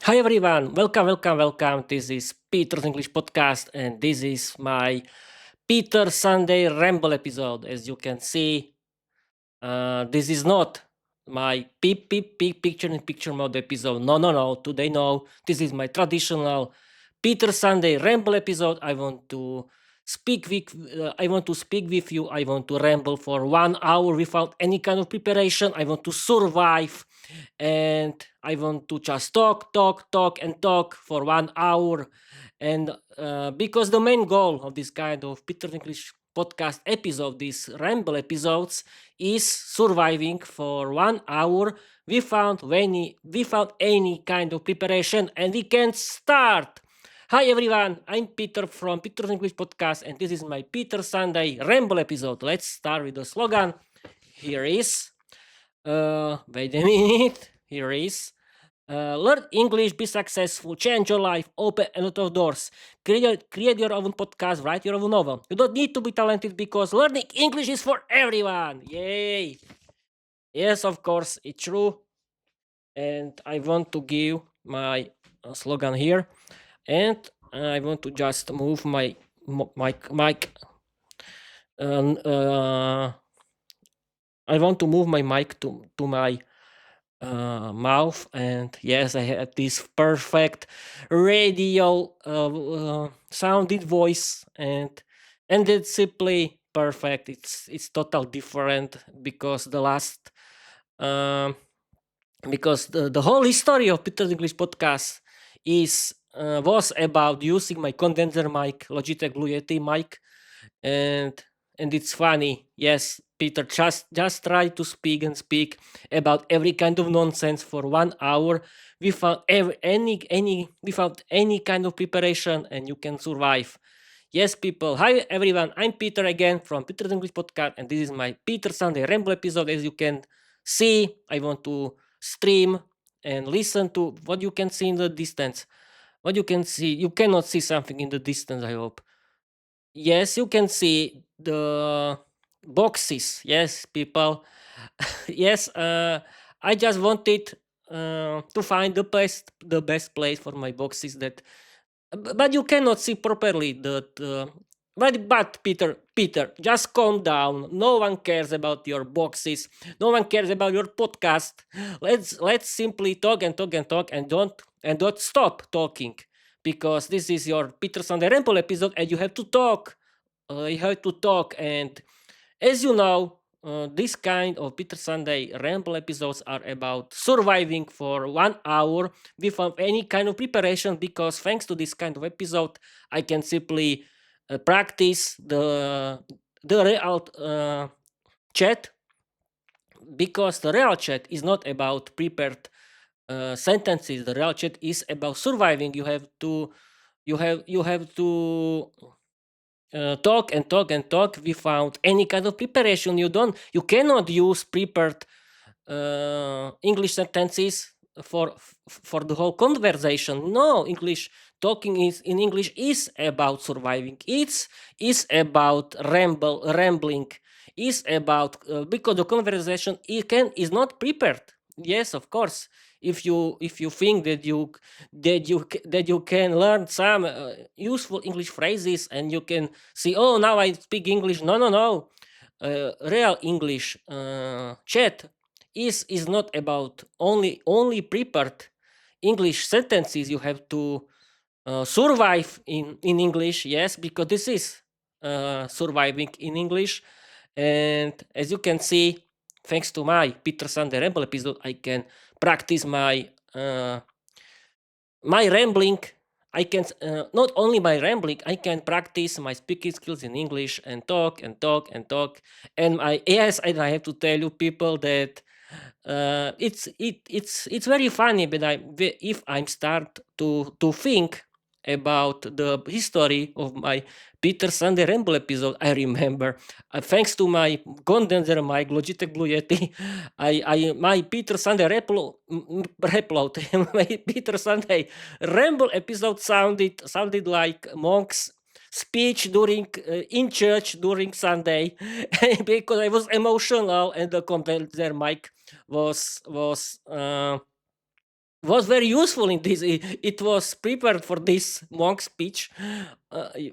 Hi everyone, welcome. This is Peter's English podcast, and this is my Peter Sunday Ramble episode. As you can see, this is not my peep picture in picture mode episode. No. Today, no. This is my traditional Peter Sunday Ramble episode. I want to speak with you. I want to ramble for 1 hour without any kind of preparation. I want to survive, and I want to just talk for 1 hour. And because the main goal of this kind of Peter English podcast episode, these ramble episodes, is surviving for 1 hour without any kind of preparation, and we can start. Hi everyone, I'm Peter from Peter's English Podcast, and this is my Peter Sunday Ramble episode. Let's start with the slogan. Here is, wait a minute. Here is, learn English, be successful, change your life, open a lot of doors. Create your own podcast, write your own novel. You don't need to be talented because learning English is for everyone. Yay! Yes, of course, it's true. And I want to give my slogan here. And I want to just move my mic. I want to move my mic to my mouth, and yes, I have this perfect radio sounded voice, and it's simply perfect. It's total different because the last um, because the whole history of Peter's English podcast is was about using my condenser mic, Logitech Blue Yeti mic, and it's funny. Yes, Peter, just try to speak about every kind of nonsense for 1 hour without without any kind of preparation, and you can survive. Yes, people. Hi everyone. I'm Peter again from Peter's English Podcast, and this is my Peter Sunday Ramble episode. As you can see, I want to stream and listen to what you can see in the distance. What you can see, you cannot see something in the distance, I hope. Yes, you can see the boxes. Yes, people. Yes, I just wanted to find the best place for my boxes that but you cannot see properly but Peter, just calm down. No one cares about your boxes. No one cares about your podcast. Let's simply talk and don't stop talking, because this is your Peter Sunday Ramble episode, and you have to talk. And as you know, this kind of Peter Sunday Ramble episodes are about surviving for 1 hour without any kind of preparation, because thanks to this kind of episode, I can simply practice the real chat, because the real chat is not about prepared sentences. The real chat is about surviving. You have to talk without any kind of preparation. You cannot use prepared English sentences for the whole conversation. No, English talking is in English is about surviving. It's is about rambling. Is about because the conversation is not prepared. Yes, of course. If you think that you can learn some useful English phrases, and you can see, oh, now I speak English. No. Real English chat is not about only prepared English sentences. You have to survive in English. Yes, because this is surviving in English. And as you can see, thanks to my Peter Sunday Ramble episode, I can practice my rambling. I can not only my rambling, I can practice my speaking skills in English, and talk. And I have to tell you, people, that it's very funny, but if I start to think about the history of my Peter Sunday Ramble episode, I remember, thanks to my condenser, my Logitech Blue Yeti, my Peter Sunday my Peter Sunday Ramble episode sounded like monk's speech during in church during Sunday, because I was emotional, and the condenser mic was was very useful in this. It was prepared for this monk speech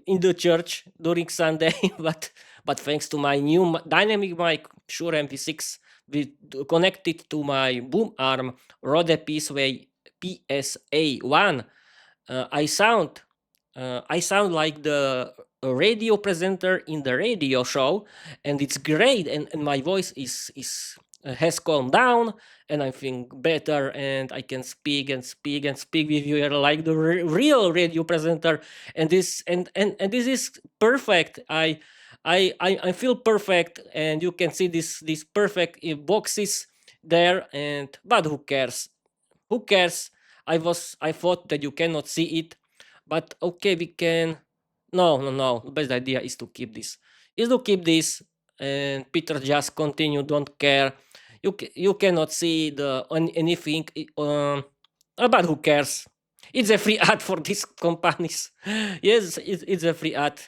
in the church during Sunday, but thanks to my new dynamic mic, Shure MV6, with connected to my boom arm Rode PSA1, uh, I sound I sound like the radio presenter in the radio show, and it's great. And my voice is has calmed down, and I think better, and I can speak and speak and speak with you like the real radio presenter. And this is perfect. I feel perfect, and you can see this perfect boxes there. And but who cares? Who cares? I thought that you cannot see it, but okay, we can. No, no, no. The best idea is to keep this. Is to keep this, and Peter just continue. Don't care. You cannot see the anything. But who cares? It's a free ad for these companies. Yes, it's a free ad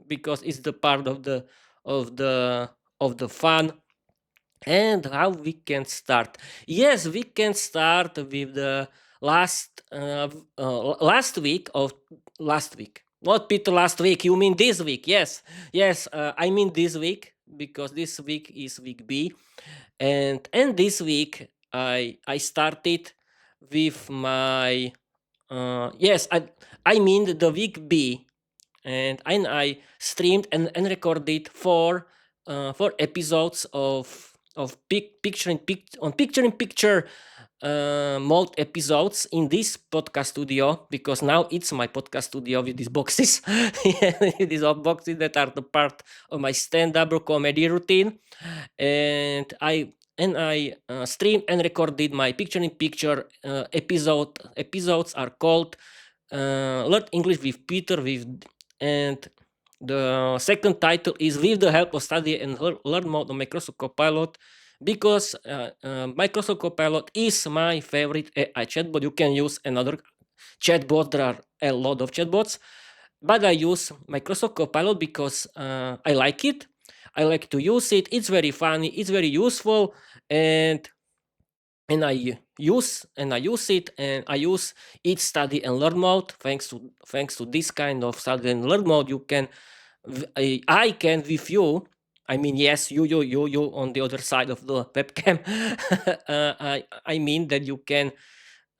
because it's the part of the of the fun. And how we can start? Yes, we can start with the last week of last week. Not Peter last week. You mean this week? Yes, yes. I mean this week because this week is week B, and this week I started with my yes. I mean the week B, and I streamed and recorded four episodes of picture in picture mode episodes in this podcast studio, because now it's my podcast studio with these boxes. These are boxes that are the part of my stand-up comedy routine, and I streamed and recorded my picture in picture episodes are called Learn English with Peter with and the second title is With the Help of Study and Learn Mode on Microsoft Copilot, because Microsoft Copilot is my favorite AI chatbot. You can use another chatbot. There are a lot of chatbots, but I use Microsoft Copilot because I like it. I like to use it. It's very funny. It's very useful, and I use it, and I use each study and learn mode. Thanks to this kind of study and learn mode, you can I can with you. I mean, yes, you on the other side of the webcam. I mean that you can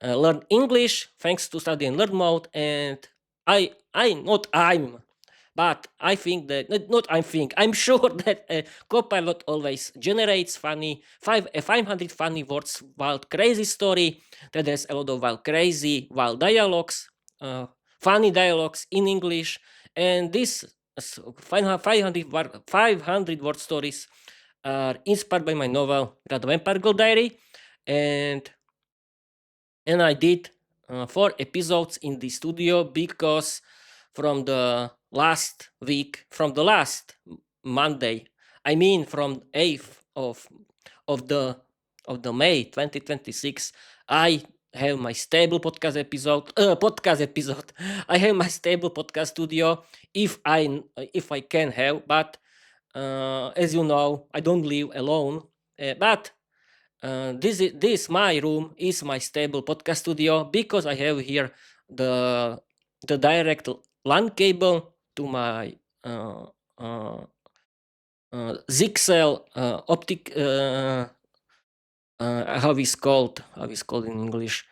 learn English thanks to study and learn mode, and I not I'm but I think that not I think I'm sure that Copilot always generates 500 funny words, wild crazy story. That there's a lot of wild dialogues, uh, funny dialogues in English, and this 500 word stories are inspired by my novel The Vampire Girl Diary, and I did 4 episodes in the studio because from the last Monday, I mean from 8th of the May 2026, I have my stable podcast episode. I have my stable podcast studio if I can have, but as you know, I don't live alone. But this my room is my stable podcast studio because I have here the direct LAN cable to my uh, Zixel optic how is called in English,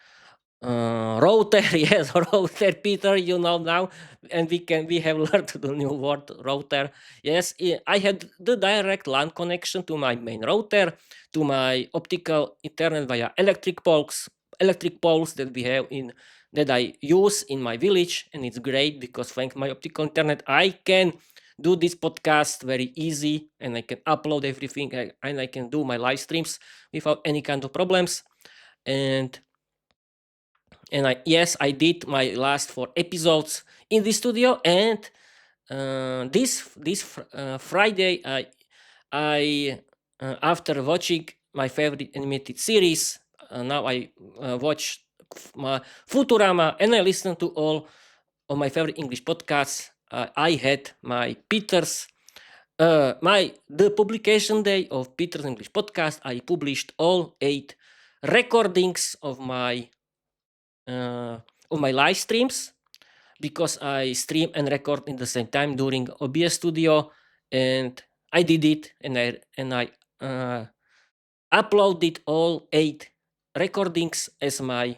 router. Yes, router, Peter, you know now, and we have learned the new word router. Yes, I had the direct LAN connection to my main router, to my optical internet via electric poles that we have in that I use in my village, and it's great because thanks my optical internet I can do this podcast very easy, and I can upload everything, and I can do my live streams without any kind of problems. And I did my last 4 episodes in the studio, and this Friday I after watching my favorite animated series, now I watch Futurama, and I listen to all of my favorite English podcasts. I had my Peter's my the publication day of Peter's English podcast. I published all 8 recordings of my of my live streams because I stream and record in the same time during OBS Studio, and I did it, and I uh, uploaded all 8 recordings as my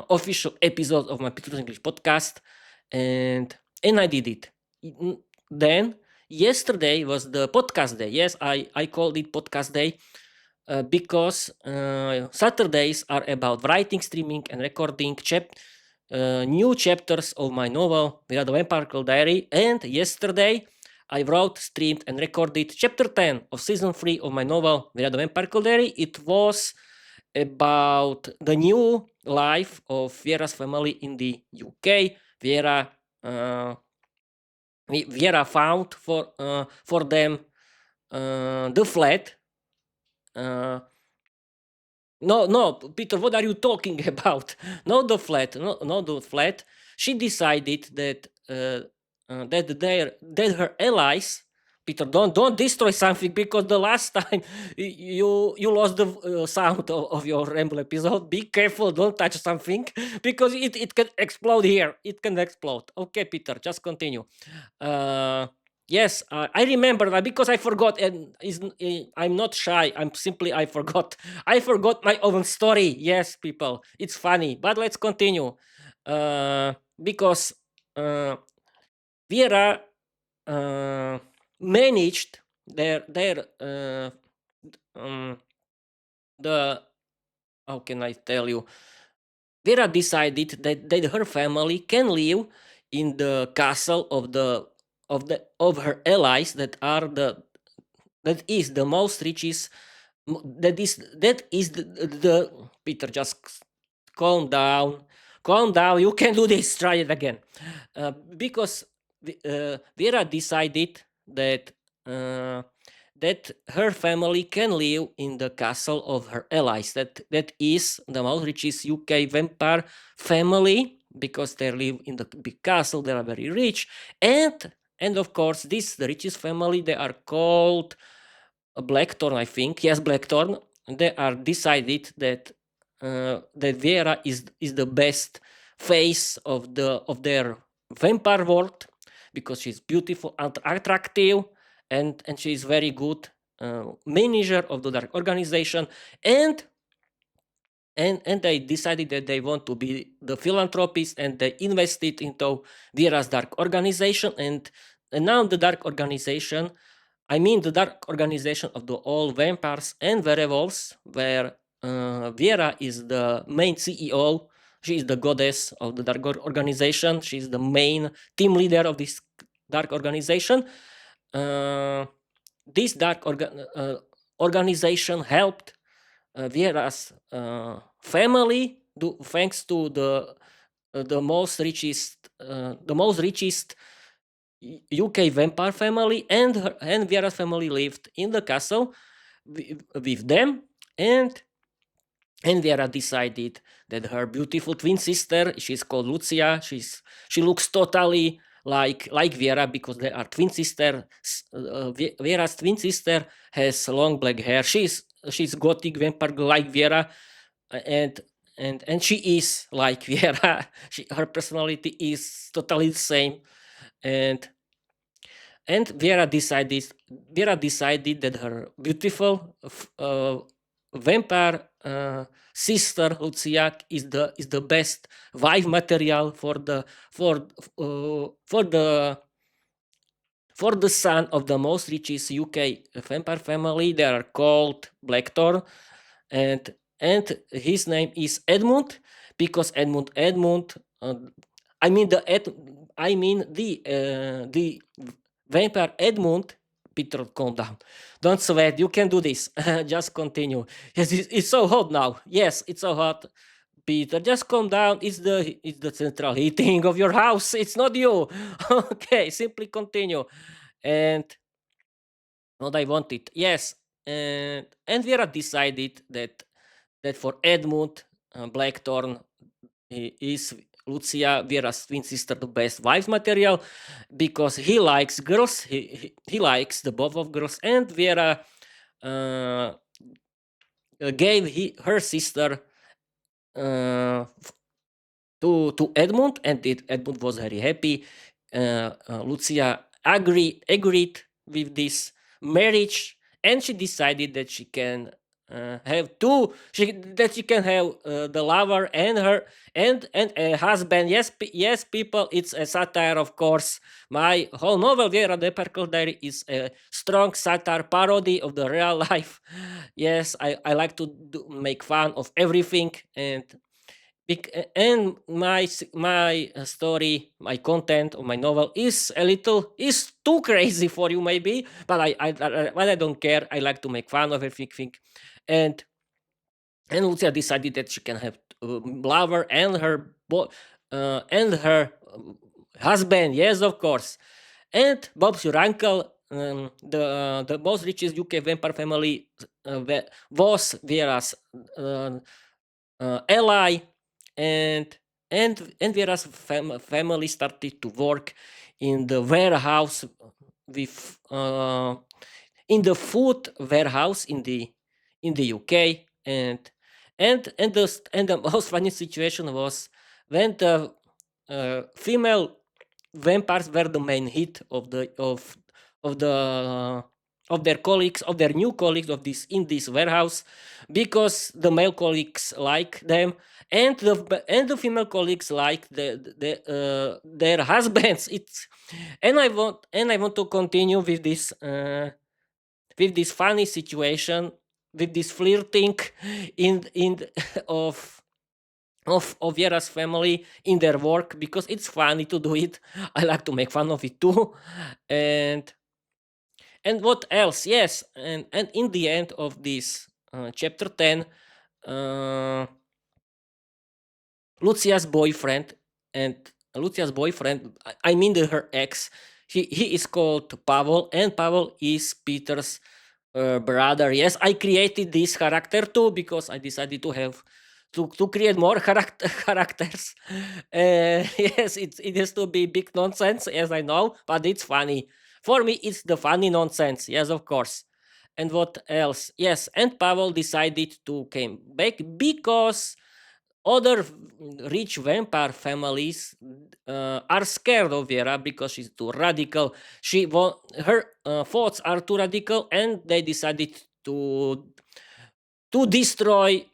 official episode of my Pictures English podcast, and I did it. Then yesterday was the podcast day. Yes, I called it podcast day because Saturdays are about writing, streaming, and recording new chapters of my novel, The Vampire Diary. And yesterday, I wrote, streamed, and recorded chapter 10 of season 3 of my novel, The Vampire Diary. It was about the new life of Vera's family in the UK. Uh, Vera found for them the flat. Uh, No, no, Peter, what are you talking about? Not the flat, no, not the flat. She decided that her allies, Peter, don't destroy something because the last time you lost the sound of your Ramble episode. Be careful, don't touch something because it can explode here. It can explode. Okay, Peter, just continue. Uh, Yes, I remember that because I forgot, and I'm not shy. I'm simply I forgot. I forgot my own story. Yes, people, it's funny, but let's continue. Because Vera managed their um, the how can I tell you? Vera decided that her family can live in the castle of her allies that is the most richest that is the Peter, just calm down, you can do this, try it again. Because Vera decided uh, that her family can live in the castle of her allies, that is the most richest UK vampire family, because they live in the big castle, they are very rich, and of course this the richest family, they are called Blackthorn, I think. Yes, Blackthorn. They are decided that Vera is the best face of their vampire world because she's beautiful and attractive, and she's very good manager of the dark organization, and and they decided that they want to be the philanthropist, and they invested into Vera's dark organization, and now the dark organization, I mean the dark organization of the all vampires and werewolves, where Vera is the main CEO. She is the goddess of the dark organization. She is the main team leader of this dark organization. Uh, this organization helped Vera's family, thanks to the most richest UK vampire family, and Vera's family lived in the castle with them, and Vera decided that her beautiful twin sister, she's called Lucia, she looks totally like Vera because they are twin sister. Vera's twin sister has long black hair. She's gothic vampire like Vera, and and she is like Vera. Her personality is totally the same, and and Vera decided that her beautiful vampire sister Lucia is the best wife material for for the for the son of the most richest UK vampire family. They are called Blackthorn, and his name is Edmund, because Edmund I mean the vampire Edmund. Peter, calm down, don't sweat, you can do this. Just continue. Yes, it's so hot now. Yes, it's so hot, Peter, just calm down. It's the central heating of your house, it's not you. Okay, simply continue. And what I wanted, yes, and Vera decided that for Edmund, Blackthorn is Lucia, Vera's twin sister, the best wife material, because he likes girls. He likes the both of girls, and Vera uh, gave her sister uh, to Edmund, and Edmund was very happy. Lucia agreed with this marriage, and she decided that she can have two. That she can have the lover and her and a husband. Yes, yes, people. It's a satire, of course. My whole novel, Vera the Perkle Diary, is a strong satire parody of the real life. Yes, I like to make fun of everything, and my story, my content of my novel is too crazy for you maybe, but I don't care. I like to make fun of everything, and Lucia decided that she can have lover and her husband. Yes, of course. And Bob's your uncle, the most richest UK vampire family, was Vera's uh, ally, and Vera's family started to work in the warehouse with in the food warehouse in the UK, and the most funny situation was when the female vampires were the main hit of the of their colleagues, of their new colleagues of this in this warehouse, because the male colleagues like them, and the female colleagues like their husbands. It's and I want to continue with this funny situation, with this flirting in of of Vera's family in their work, because it's funny to do it. I like to make fun of it too. and what else? Yes, and in the end of this chapter 10, uh, Lucia's boyfriend and Lucia's boyfriend, I mean her ex, he is called Pavel, and Pavel is Peter's brother. Yes, I created this character too because I decided to have to create more characters. Yes, it has to be big nonsense, as I know, but it's funny. For me, it's the funny nonsense. Yes, of course. And what else? Yes, and Pavel decided to came back because other rich vampire families are scared of Vera because she's too radical. Her thoughts are too radical, and they decided to destroy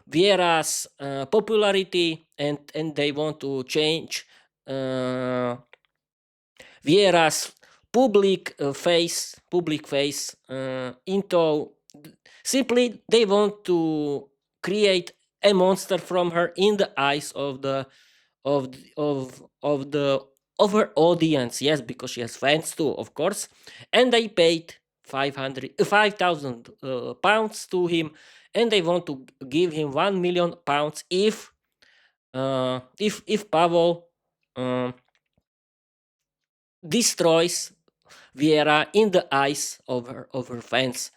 Vera's popularity, and they want to change uh, Viera's public face into simply they want to create a monster from her in the eyes of the of the of her audience. Yes, because she has fans too, of course, and they paid 5,000 pounds to him, and they want to give him 1 million pounds if Pavel um, destroys Viera in the eyes of her fans,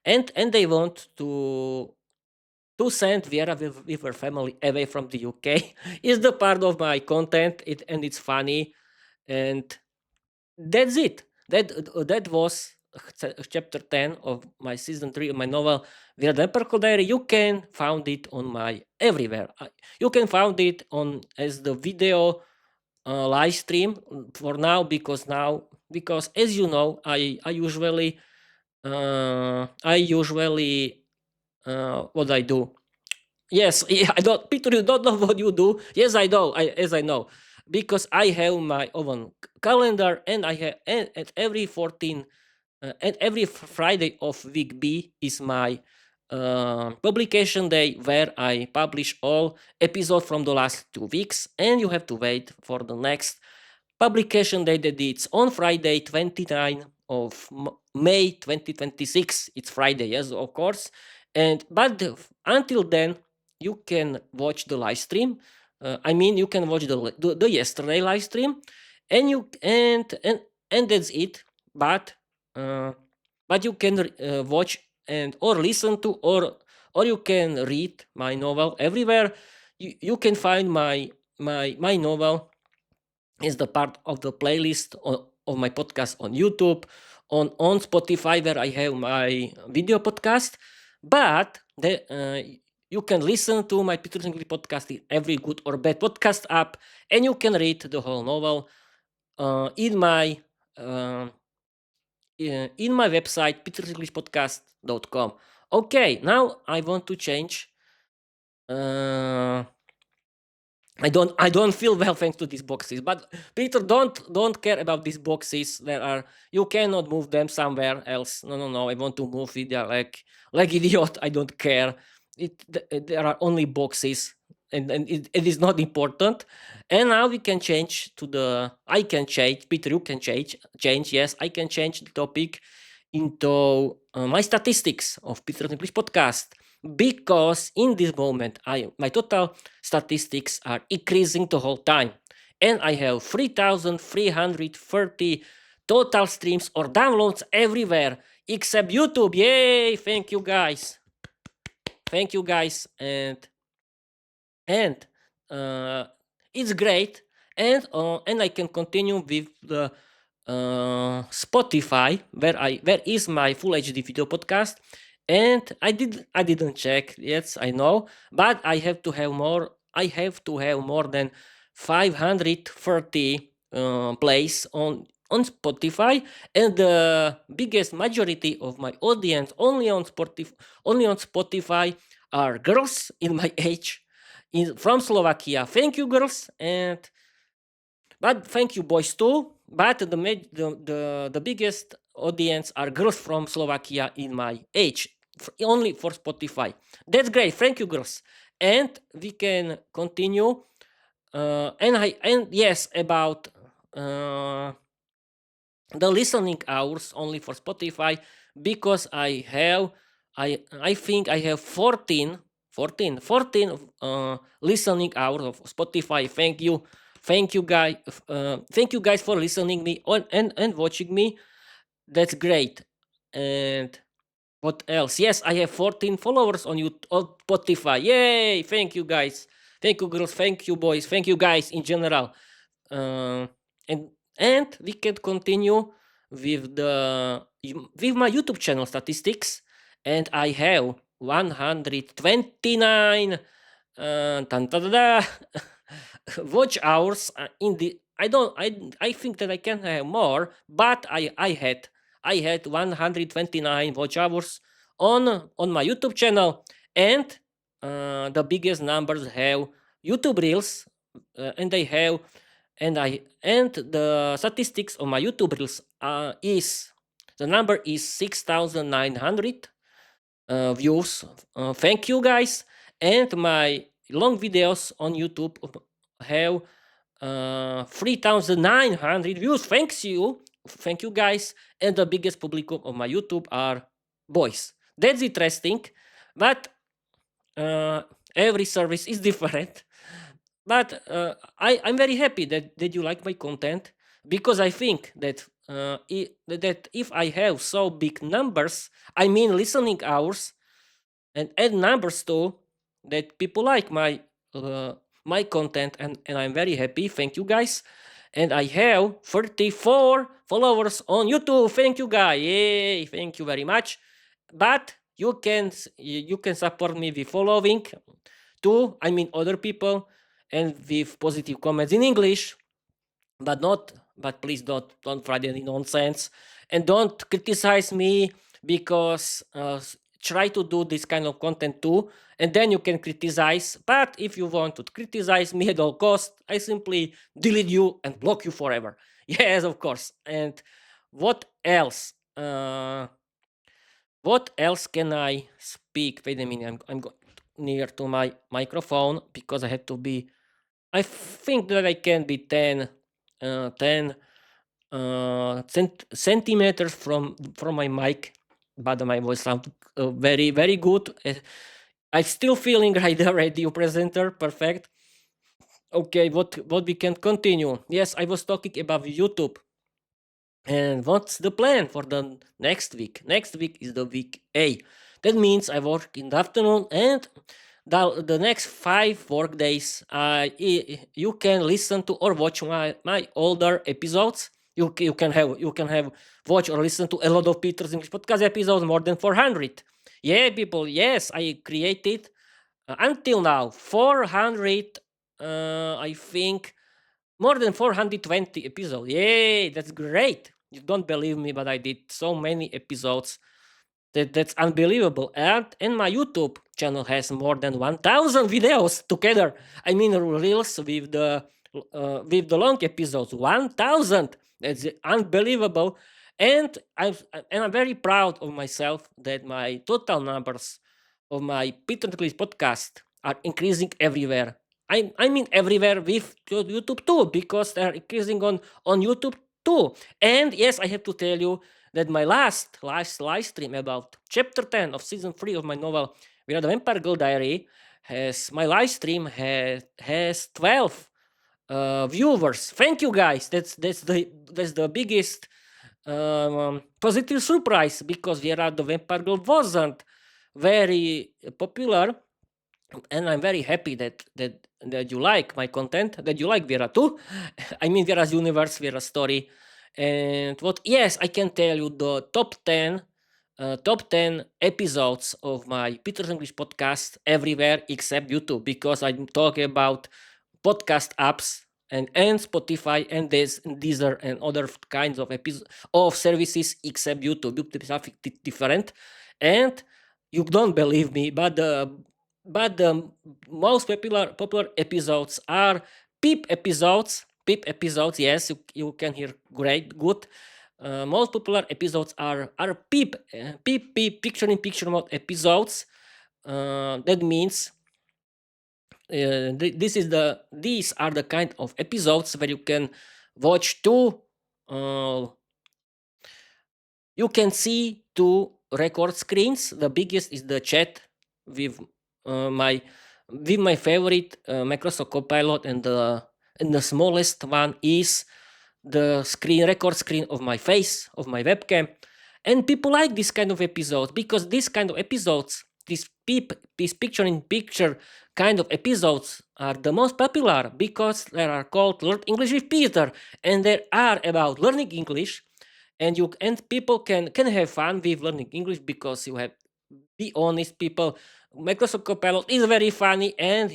and they want to send Viera with her family away from the UK. Is the part of my content, and it's funny, and that's it. That was chapter 10 of my season 3 of my novel Viera the Perkle Diary. You can find it on my everywhere. You can find it on as the video live stream for now, because as you know, I usually what I do. Yes, I don't, Peter. You don't know what you do. Yes, I know. As I know, because I have my own calendar, and I have and every 14 and every Friday of week B is my publication day, where I publish all episodes from the last 2 weeks, and you have to wait for the next publication date, that it's on Friday 29 of May 2026. It's Friday, yes, of course. And but until then, you can watch the live stream. I mean, you can watch the yesterday live stream, and you and that's it. But uh, you can watch and or listen to, or you can read my novel everywhere. You can find my novel is the part of the playlist of my podcast on YouTube, on Spotify, where I have my video podcast. But You can listen to my Peter's English podcast in every good or bad podcast app, and you can read the whole novel in my uh, in my website petersenglishpodcast.com. Okay, now I want to change. Uh, I don't feel well thanks to these boxes. But Peter, don't care about these boxes. There are you cannot move them somewhere else. No. I want to move it. They're like idiot. I don't care. There are only boxes, and it is not important. And now we can change to the. I can change. Peter, you can change. Yes, I can change the topic into my statistics of Peter's English podcast, because in this moment my total statistics are increasing the whole time, and I have 3,330 total streams or downloads everywhere except YouTube. Yay! Thank you guys. And uh, it's great. And I can continue with the Spotify, where is my full HD video podcast. And I didn't check. Yes, I know, but I have to have more than 530 plays on Spotify, and the biggest majority of my audience only on Spotify are girls in my age, from Slovakia. Thank you, girls, but thank you, boys too. But the biggest audience are girls from Slovakia in my age, only for Spotify. That's great. Thank you, girls. And we can continue. And yes, about uh, the listening hours only for Spotify, because I think I have 14 listening hours of Spotify. Thank you guys for listening me and watching me. That's great. And what else? Yes, I have 14 followers on Spotify. Yay! Thank you guys. Thank you girls. Thank you boys. Thank you guys in general. Uh, and and we can continue with my YouTube channel statistics, and I have 129 watch hours in the. I don't. I think that I can have more, but I had 129 watch hours on my YouTube channel, and the biggest numbers have YouTube Reels, and they have and the statistics on my YouTube Reels is the number is 6,900 views. Thank you guys, and my long videos on YouTube have 3,900 views. Thank you guys, and the biggest public of my YouTube are boys. That's interesting, but every service is different. But I'm very happy that you like my content, because I think that that if I have so big numbers, I mean listening hours, and add numbers too, that people like my content, and I'm very happy. Thank you guys. And I have 34 followers on YouTube. Thank you guys. Yay! Thank you very much. But you can support me with following too. I mean other people, and with positive comments in English, but please don't write any nonsense, and don't criticize me, because try to do this kind of content too, and then you can criticize. But if you want to criticize me at all cost, I simply delete you and block you forever. Yes, of course. And what else? What else can I speak? Wait a minute, I'm near to my microphone, because I had to be. I think that I can be 10 centimeters from my mic, but my voice sounds very very good. I'm still feeling like the radio presenter. Perfect. Okay, what we can continue. Yes, I was talking about YouTube. And what's the plan for the next week? Next week is the week A. That means I work in the afternoon, and the next 5 work days, you can listen to or watch my older episodes. You can have watch or listen to a lot of Peter's English podcast episodes, more than 400. Yeah, people. Yes, I created until now 400, I think more than 420 episodes. Yay, that's great. You don't believe me, but I did so many episodes that's unbelievable. And my YouTube channel has more than 1,000 videos together. I mean, reels with the long episodes. 1,000. That's unbelievable. And I'm very proud of myself that my total numbers of my Peter English podcast are increasing everywhere. I mean everywhere with YouTube too, because they're increasing on YouTube too. And yes, I have to tell you that my last live stream about chapter 10 of season 3 of my novel Vira the Vampire Girl Diary has my live stream has 12 viewers. Thank you guys. That's the biggest positive surprise, because Vira the Vampire Girl wasn't very popular, and I'm very happy that you like my content, that you like Vera too. I mean Vera's universe, Vera's story, and what? Yes, I can tell you the top 10 episodes of my Peter's English podcast everywhere except YouTube, because I'm talking about podcast apps and Spotify and Deezer and other kinds of services except YouTube. YouTube is something different, and you don't believe me, but the most popular episodes are peep episodes. Peep episodes, yes, you can hear great, good. Most popular episodes are peep picture in picture mode episodes. That means these are the kind of episodes where you can watch two. You can see two record screens. The biggest is the chat with my favorite Microsoft Copilot, and the smallest one is the record screen of my face, of my webcam. And people like this kind of episodes, because this kind of episodes, these picture in picture kind of episodes are the most popular, because they are called Learn English with Peter, and they are about learning English, and people can have fun with learning English, because you have, be honest, people. Microsoft Copilot is very funny, and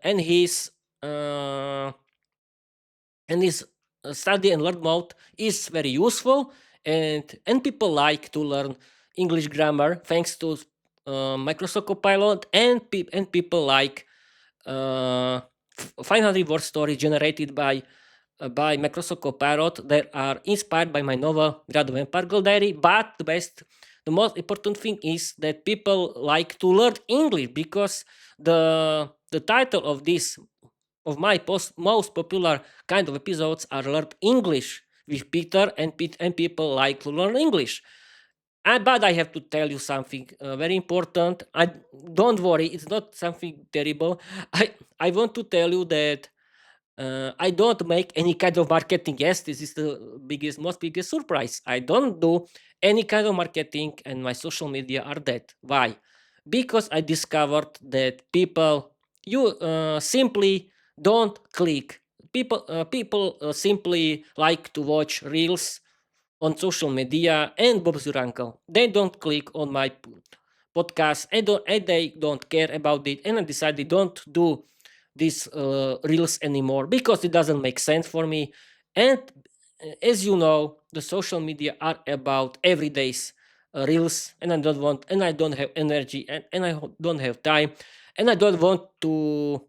and his uh, his study and learn mode is very useful, and people like to learn English grammar thanks to Microsoft Copilot, and people like 500 word story generated by Microsoft Copilot that are inspired by my novel Grad Vampire Girl Diary. But the most important thing is that people like to learn English, because the title of my most popular kind of episodes are Learn English with Peter, and people like to learn English. But I have to tell you something very important. Don't worry, it's not something terrible. I want to tell you that I don't make any kind of marketing. Yes, this is the most biggest surprise. I don't do any kind of marketing, and my social media are dead. Why? Because I discovered that people, you simply don't click. People simply like to watch reels on social media and Bob's your uncle. They don't click on my podcast, and they don't care about it, and I decide they don't do these reels anymore, because it doesn't make sense for me. And as you know, the social media are about everyday's reels, and I don't have energy, and I don't have time, and I don't want to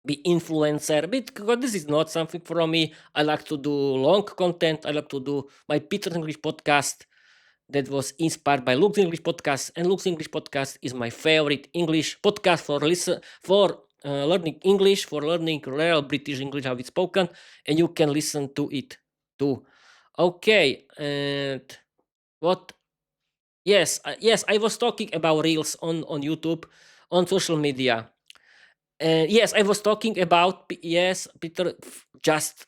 be influencer, because this is not something for me. I like to do long content. I like to do my Peter English podcast that was inspired by Luke's English podcast, and Luke's English podcast is my favorite English podcast for learning English, for learning real British English, how it's spoken, and you can listen to it too. Okay, and what? Yes, yes, I was talking about reels on YouTube, on social media. Yes, I was talking about, yes, Peter. Just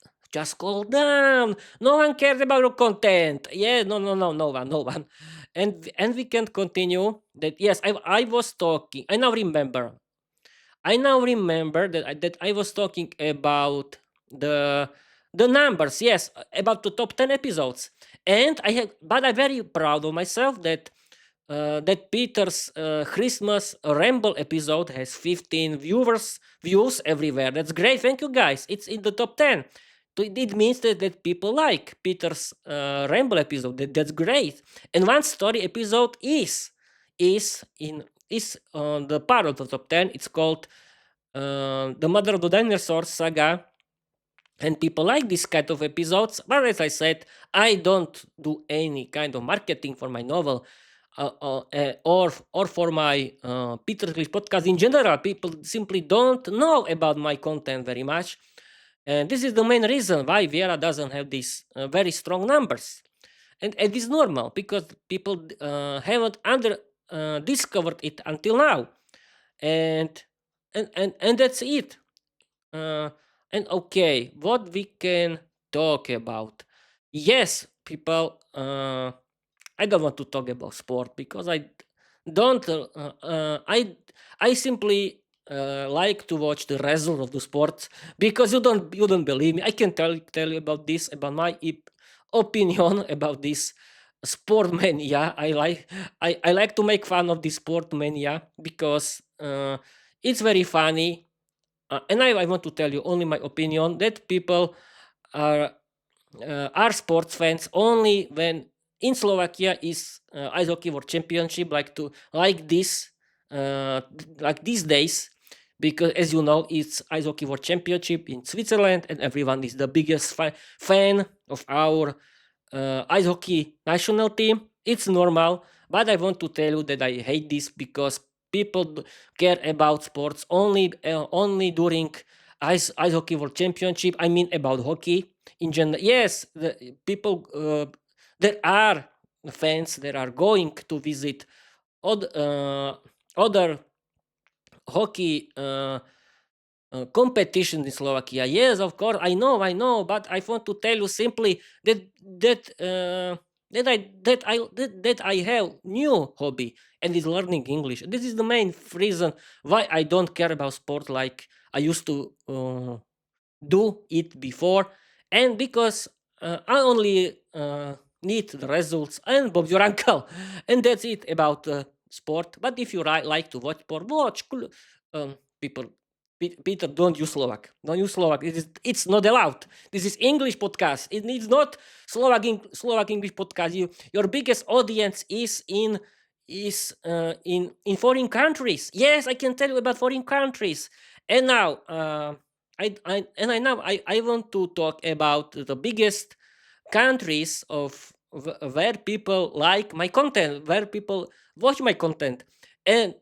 calm down. No one cares about your content. Yeah, no one. And we can continue. That, yes, I was talking. I now remember that I was talking about the the numbers. Yes, about the top 10 episodes. And but I'm very proud of myself that that Peter's Christmas Ramble episode has 15 views everywhere. That's great. Thank you, guys. It's in the top 10. So it means that people like Peter's Ramble episode. That's great. And one story episode is on the part of the top 10. It's called the Mother of the Dinosaurs saga, and people like this kind of episodes. But as I said, I don't do any kind of marketing for my novel, or for my Peter English podcast in general. People simply don't know about my content very much, and this is the main reason why Viera doesn't have these very strong numbers. And it is normal because people haven't discovered it until now, and and that's it. Uh, and okay, what we can talk about? Yes, people. I don't want to talk about sport because don't. I simply like to watch the result of the sport because you don't believe me. I can tell you about this, about my opinion about this sport mania. I like to make fun of this sport mania because it's very funny. And I want to tell you only my opinion that people are are sports fans only when in Slovakia is ice hockey world championship, like this, like these days, because as you know it's ice hockey world championship in Switzerland and everyone is the biggest fan of our ice hockey national team. It's normal, but I want to tell you that I hate this because people care about sports only during ice hockey world championship. I mean about hockey in general. Yes, the people there are fans that are going to visit other hockey competition in Slovakia. Yes, of course, I know, but I want to tell you simply that I have new hobby and is learning English. This is the main reason why I don't care about sport like I used to do it before, and because I only need the results and Bob your uncle, and that's it about sport. But if you like to watch sport, watch. People, Peter, don't use Slovak. Don't use Slovak. It's not allowed. This is English podcast. It is not Slovak English podcast. Your biggest audience is in foreign countries. Yes, I can tell you about foreign countries. And now I want to talk about the biggest countries of where people like my content, where people watch my content, and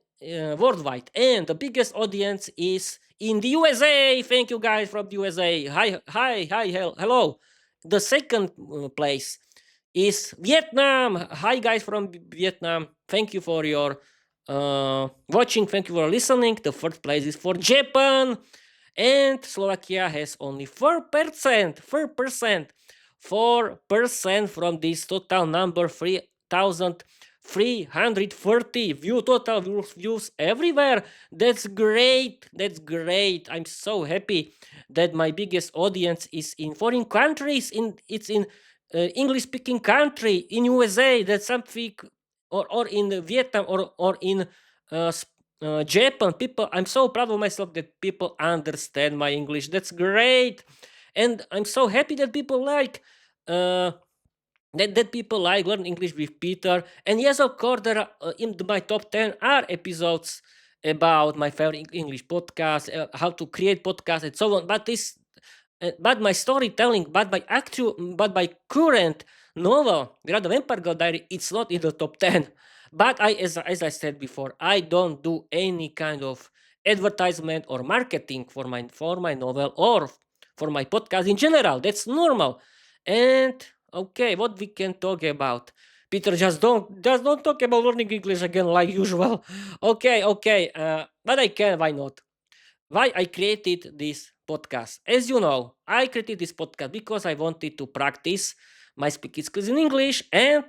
worldwide. And the biggest audience is in the USA. Thank you guys from the USA. Hello. The second place is Vietnam. Hi guys from Vietnam. Thank you for your watching. Thank you for listening. The first place is for Japan, and Slovakia has only 4%. 4% from this total number, 3,330 total views everywhere. That's great. I'm so happy that my biggest audience is in foreign countries. It's in English speaking country in USA. That's something, or in Vietnam, or in uh, Japan. People, I'm so proud of myself that people understand my English. That's great, and I'm so happy that people like uh, that people like learn English with Peter. And yes, of course, there are in my top 10 are episodes about my favorite English podcast, how to create podcasts, and so on. But my storytelling, but my current novel, the Vampire Girl Diary, it's not in the top 10. But as I said before, I don't do any kind of advertisement or marketing for my novel or for my podcast in general. That's normal. And okay, what we can talk about? Peter, just don't talk about learning English again like usual. Okay. But I can. Why not? Why I created this podcast? As you know, I created this podcast because I wanted to practice my speaking skills in English, and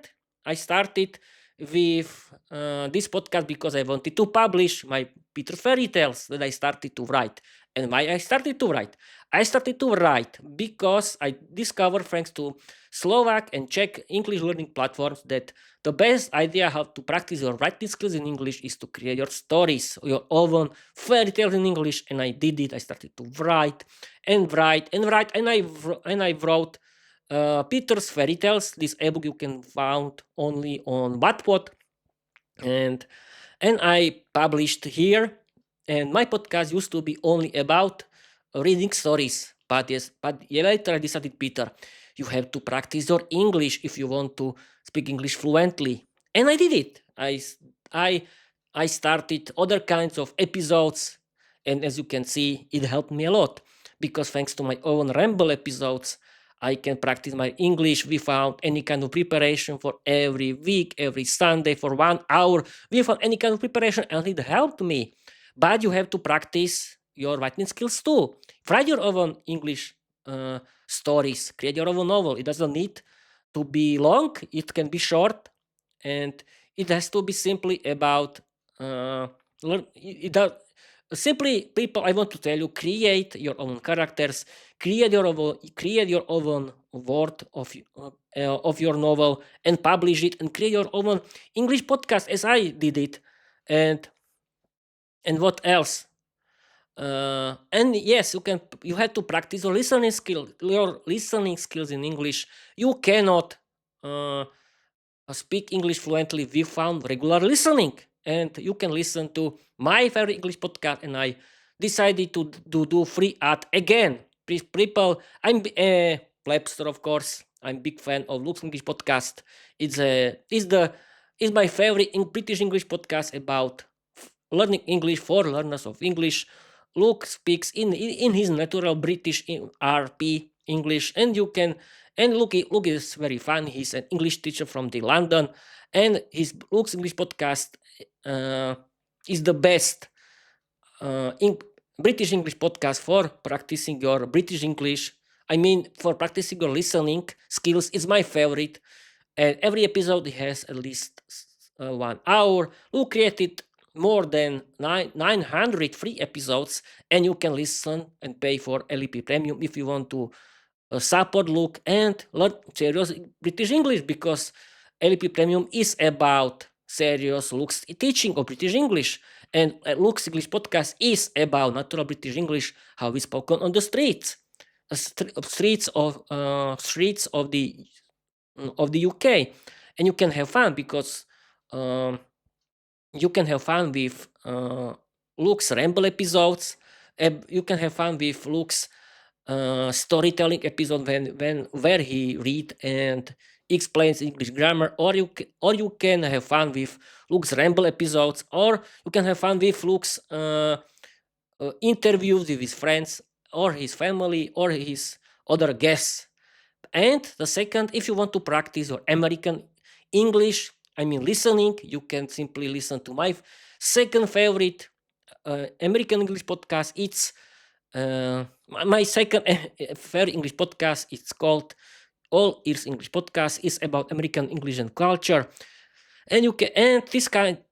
I started with this podcast because I wanted to publish my Peter fairy tales that I started to write. And why I started to write? I started to write because I discovered, thanks to Slovak and Czech English learning platforms, that the best idea how to practice your writing skills in English is to create your stories, your own fairy tales in English. And I did it. I started to write and write and write, and I wrote Peter's Fairy Tales. This ebook you can find only on Wattpad, and I published here. And my podcast used to be only about reading stories, but later I decided, Peter, you have to practice your English if you want to speak English fluently, and I did it. I I started other kinds of episodes, and as you can see, it helped me a lot because thanks to my own Ramble episodes, I can practice my English without any kind of preparation for every week, every Sunday for 1 hour, without any kind of preparation, and it helped me. But you have to practice your writing skills too. Write your own English stories, create your own novel. It doesn't need to be long, it can be short, and it has to be simply about learn. It does, simply, people, I want to tell you, create your own characters, create your own word of your novel, and publish it, and create your own English podcast as I did it. And what else? And yes, you have to practice your listening skills in English. You cannot speak English fluently without regular listening. And you can listen to my favorite English podcast. And I decided to do free ad again. Please, people, I'm a Plebster, of course. I'm big fan of Luke's English podcast. It's my favorite British English podcast about learning English for learners of English. Luke speaks in his natural British RP English, and you can. And Luke is very fun. He's an English teacher from the London, and his Luke's English podcast is the best British English podcast for practicing your British English. I mean, for practicing your listening skills, it's my favorite. And every episode has at least 1 hour. Luke created more than 900 free episodes, and you can listen and pay for LEP Premium if you want to support Luke and learn serious British English, because LEP Premium is about serious Luke's teaching of British English, and Luke's English podcast is about natural British English, how it's spoken on the streets, streets of the UK, and you can have fun because you can have fun with Luke's Ramble episodes. You can have fun with Luke's storytelling episode where he read and explains English grammar, or you can have fun with Luke's Ramble episodes, or you can have fun with Luke's interviews with his friends or his family or his other guests. And the second, if you want to practice your American English, I mean listening, you can simply listen to my second favorite American English podcast. It's my second favorite English podcast. It's called All Ears English Podcast. It's about American English and culture. And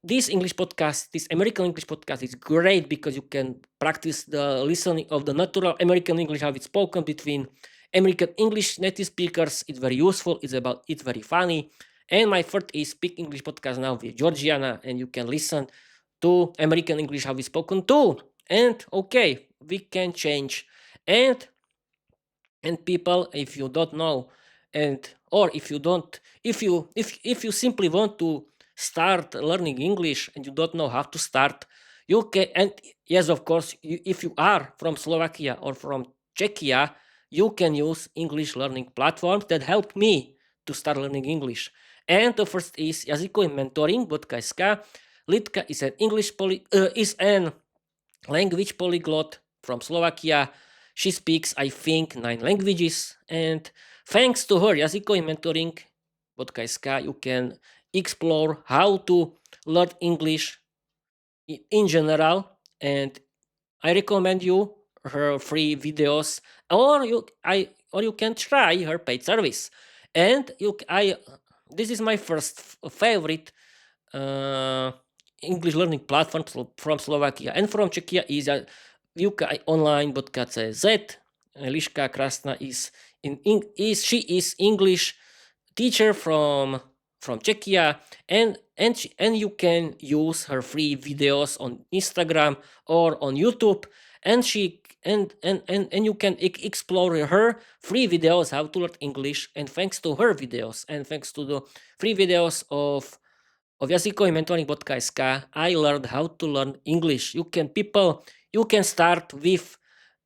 this English podcast, this American English podcast is great because you can practice the listening of the natural American English, how it's spoken between American English native speakers. It's very useful. It's very funny. And my third is Speak English podcast now with Georgiana, and you can listen to American English, how it's spoken too. And okay, we can change. And people, if you don't know, or if you simply want to start learning English and you don't know how to start, you can. And yes, of course, if you are from Slovakia or from Czechia, you can use English learning platforms that help me to start learning English. And the first is jazykový mentoring.sk. Lidka is an language polyglot from Slovakia. She speaks, I think, 9 languages, and thanks to her jazykový mentoring.sk, you can explore how to learn English in general, and I recommend you her free videos, or you can try her paid service. And this is my first favorite English learning platform from Slovakia, and from Czechia is výuka aj online.cz. Liška Krásna she is English teacher from Czechia, and you can use her free videos on Instagram or on YouTube, and she and you can explore her free videos how to learn English. And thanks to her videos and thanks to the free videos of jazykový mentoring.sk, I learned how to learn English. You can start with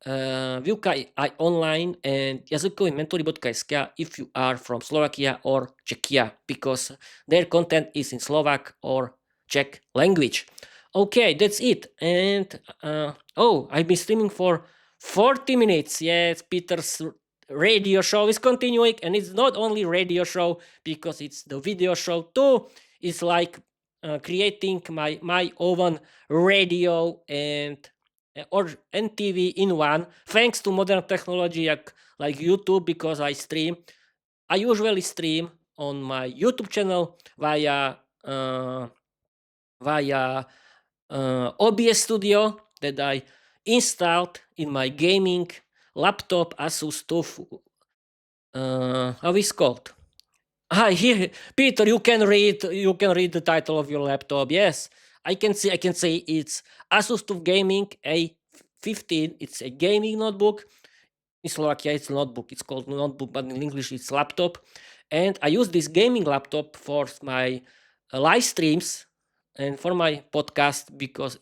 výuka aj online and jazykový mentoring.sk if you are from Slovakia or Czechia, because their content is in Slovak or Czech language. Okay, that's it. And I've been streaming for 40 minutes. Yes, Peter's radio show is continuing, and it's not only radio show because it's the video show too. It's like creating my own radio and or TV in one, thanks to modern technology like YouTube, because I usually stream on my YouTube channel via OBS Studio that I installed in my gaming laptop Asus TUF. How is called? Here, Peter, you can read the title of your laptop. Yes, I can say it's Asus TUF Gaming A15. It's a gaming notebook. In Slovakia, it's a notebook. It's called notebook, but in English, it's laptop. And I use this gaming laptop for my live streams and for my podcast because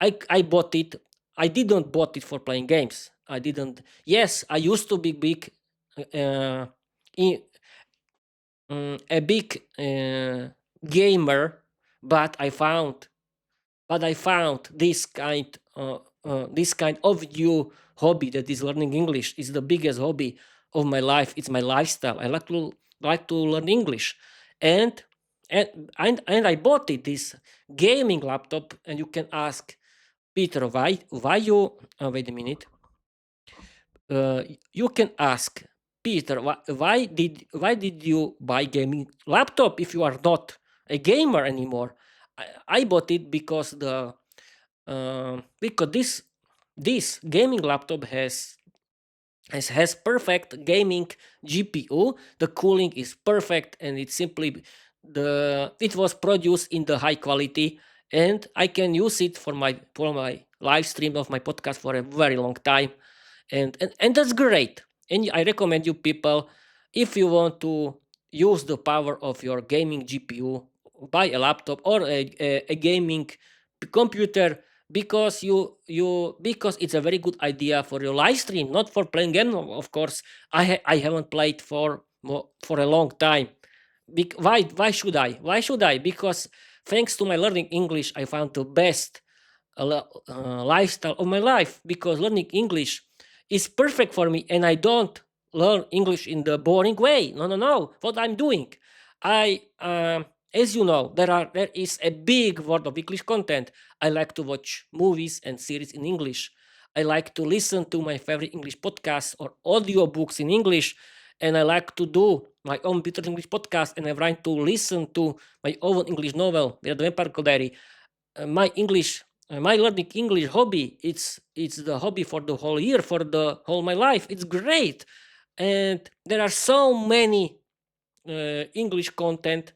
I bought it. I didn't bought it for playing games. I didn't. Yes, I used to be big. In, a big gamer, but I found this kind of new hobby that is learning English is the biggest hobby of my life. It's my lifestyle. I like to learn English, and and I bought this gaming laptop. And you can ask Peter why you wait a minute. You can ask Peter, why did you buy gaming laptop if you are not a gamer anymore? I bought it because this gaming laptop has perfect gaming GPU. The cooling is perfect, and it was produced in the high quality, and I can use it for my live stream of my podcast for a very long time, and that's great. And I recommend you people, if you want to use the power of your gaming GPU, buy a laptop or a gaming computer, because because it's a very good idea for your live stream, not for playing game. Of course, I haven't played for a long time. Why should I? Because thanks to my learning English, I found the best lifestyle of my life, because learning English is perfect for me, and I don't learn English in the boring way. No. What I'm doing, as you know, there is a big world of English content. I like to watch movies and series in English. I like to listen to my favorite English podcasts or audiobooks in English, and I like to do my own Peter English podcast, and I like to listen to my own English novel, The Vampire Diary. My learning English hobby, it's the hobby for the whole year, for the whole my life. It's great, and there are so many English content.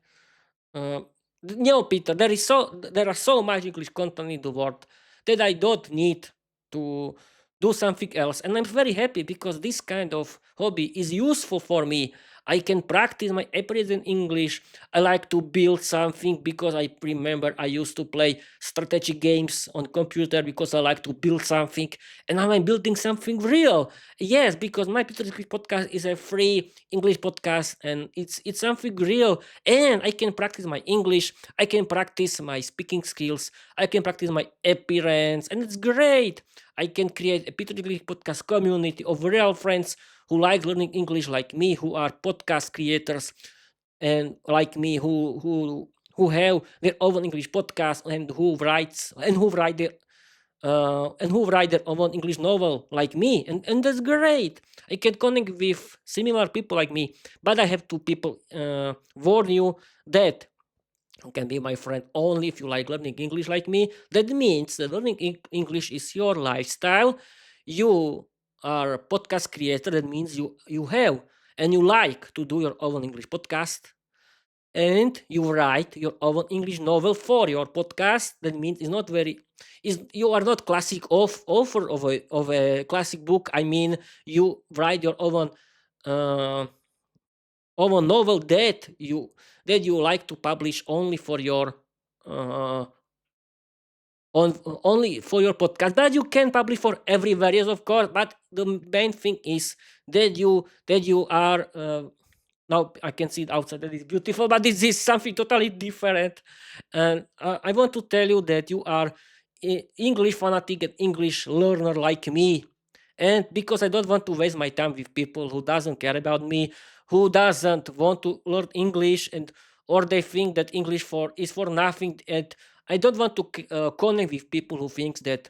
Peter, there are so much English content in the world that I don't need to do something else, and I'm very happy because this kind of hobby is useful for me. I can practice my everyday English. I like to build something because I remember I used to play strategy games on computer because I like to build something, and now I'm building something real. Yes, because my Peter English podcast is a free English podcast, and it's something real, and I can practice my English. I can practice my speaking skills. I can practice my appearance, and it's great. I can create a Peter English podcast community of real friends who like learning English like me, who are podcast creators, and like me, who have their own English podcast, and who write their own English novel like me, and that's great. I can connect with similar people like me, but I have to people warn you that You can be my friend only if you like learning English like me. That means that learning English is your lifestyle. You are a podcast creator. That means you have and you like to do your own English podcast, and you write your own English novel for your podcast. That means it's not very is you are not classic author of a classic book. I mean, you write your uh, own novel that you like to publish only for your uh, on only for your podcast, but you can publish for every various, of course. But the main thing is that you are now I can see it outside that is beautiful, but this is something totally different. And I want to tell you that you are English fanatic and English learner like me. And because I don't want to waste my time with people who doesn't care about me, who doesn't want to learn English, and or they think that English for is for nothing. And I don't want to connect with people who thinks that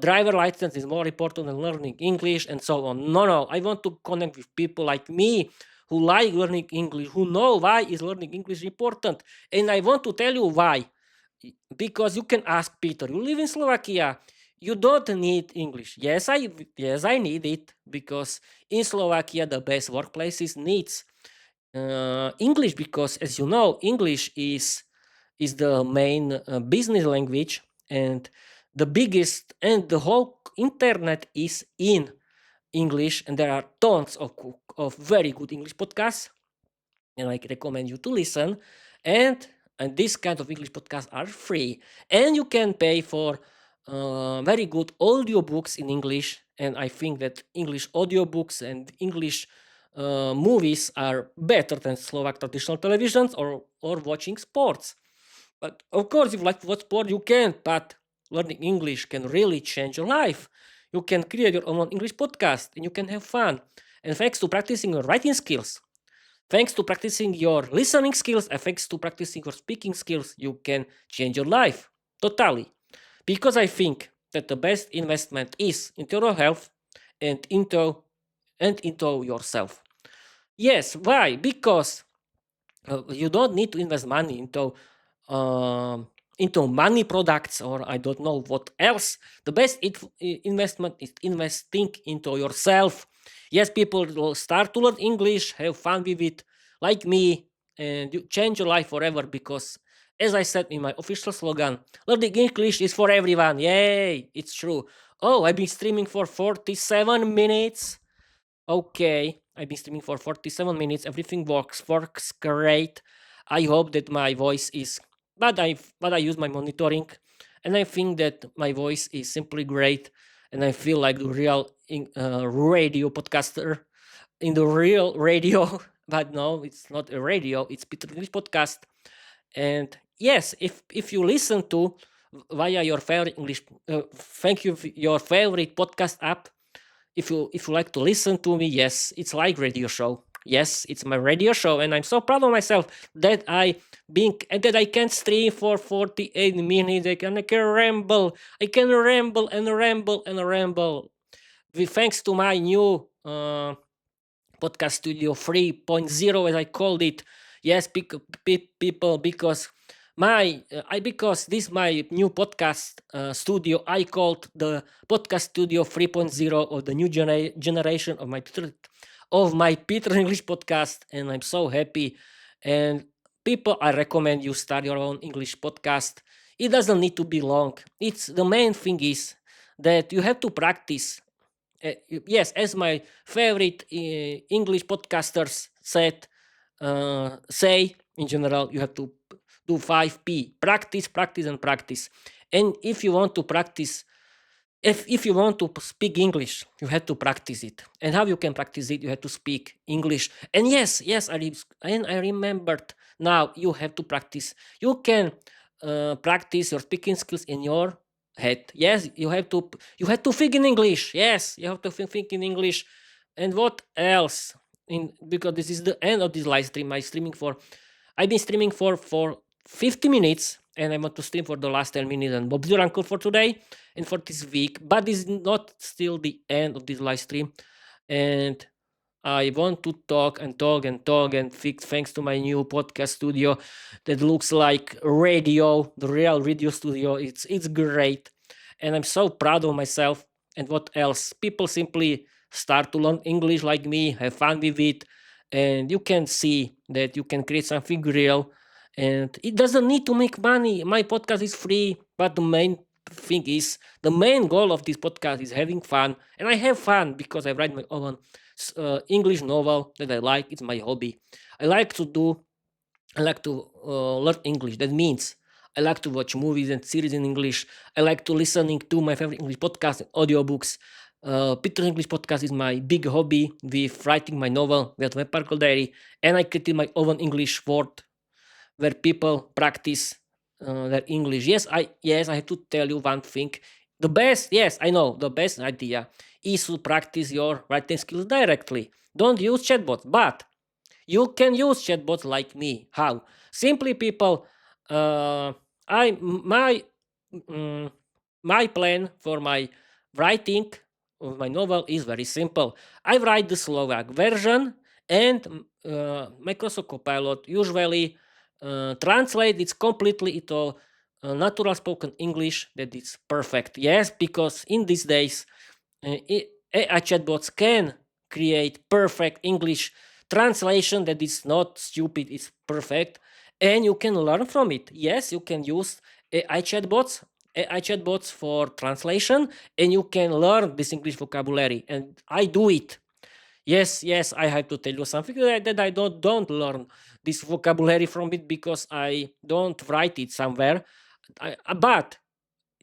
driver license is more important than learning English and so on. No, no, I want to connect with people like me who like learning English, who know why is learning English important. And I want to tell you why. Because you can ask Peter, you live in Slovakia, you don't need English. Yes, I need it because in Slovakia the best workplaces needs English, because as you know, English is the main business language, and the biggest, and the whole internet is in English, and there are tons of very good English podcasts, and I recommend you to listen. And and this kind of English podcasts are free, and you can pay for very good audiobooks in English. And I think that English audiobooks and English movies are better than Slovak traditional televisions or watching sports. But of course, if you like to watch sport, you can. But learning English can really change your life. You can create your own English podcast, and you can have fun. And thanks to practicing your writing skills, thanks to practicing your listening skills, and thanks to practicing your speaking skills, you can change your life totally. Because I think that the best investment is into your health and into yourself. Yes, why? Because you don't need to invest money into money products, or I don't know what else. The best investment is investing into yourself. Yes, people will start to learn English, have fun with it, like me, and you change your life forever. Because, as I said in my official slogan, learning English is for everyone. Yay! It's true. Oh, I've been streaming for 47 minutes. Okay, I've been streaming for 47 minutes. Everything works great. I hope that my voice is, but I use my monitoring, and I think that my voice is simply great, and I feel like the real radio podcaster in the real radio. But no, it's not a radio. It's Peter English podcast. And yes, if you listen to via your favorite English, thank you your favorite podcast app, if you like to listen to me, yes, it's like radio show. Yes, it's my radio show, and I'm so proud of myself that I can stream for 48 minutes. I can ramble. I can ramble and ramble and ramble. Thanks to my new podcast studio 3.0, as I called it. Yes, people, because because this my new podcast studio, I called the podcast studio 3.0 of the new generation of my Peter English podcast, and I'm so happy. And people, I recommend you start your own English podcast. It doesn't need to be long. It's the main thing is that you have to practice. Yes, as my favorite English podcasters say in general, you have to do 5P: practice, practice, and practice. And if you want to practice, if you want to speak English, you have to practice it. And how you can practice it? You have to speak English. And yes, I remembered now. You have to practice. You can practice your speaking skills in your head. Yes, you have to think in English. Yes, you have to think in English. And what else? Because this is the end of this live stream. I've been streaming for 50 minutes, and I want to stream for the last 10 minutes and Bob's your uncle for today and for this week. But this is not still the end of this live stream. And I want to talk and talk and talk, and thanks to my new podcast studio that looks like radio, the real radio studio. It's great, and I'm so proud of myself. And what else? People simply start to learn English like me, have fun with it, and you can see that you can create something real. And it doesn't need to make money. My podcast is free, but the main goal of this podcast is having fun, and I have fun because I write my own English novel that I like. It's my hobby. I like to do. I like to learn English. That means I like to watch movies and series in English. I like to listening to my favorite English podcasts and audiobooks. Peter English podcast is my big hobby with writing my novel, The Vampire Diary, and I created my own English word where people practice their English. I have to tell you one thing. The best, yes, I know, the best idea is to practice your writing skills directly. Don't use chatbots, but you can use chatbots like me. How? Simply, people. Uh, I my mm, my plan for my writing of my novel is very simple. I write the Slovak version, and Microsoft Copilot usually translate it completely into natural spoken English that is perfect. Yes, because in these days AI chatbots can create perfect English translation that is not stupid, it's perfect, and you can learn from it. Yes, you can use AI chatbots, AI chatbots for translation, and you can learn this English vocabulary. And I do it. Yes, I have to tell you something that I don't learn this vocabulary from it because I don't write it somewhere. But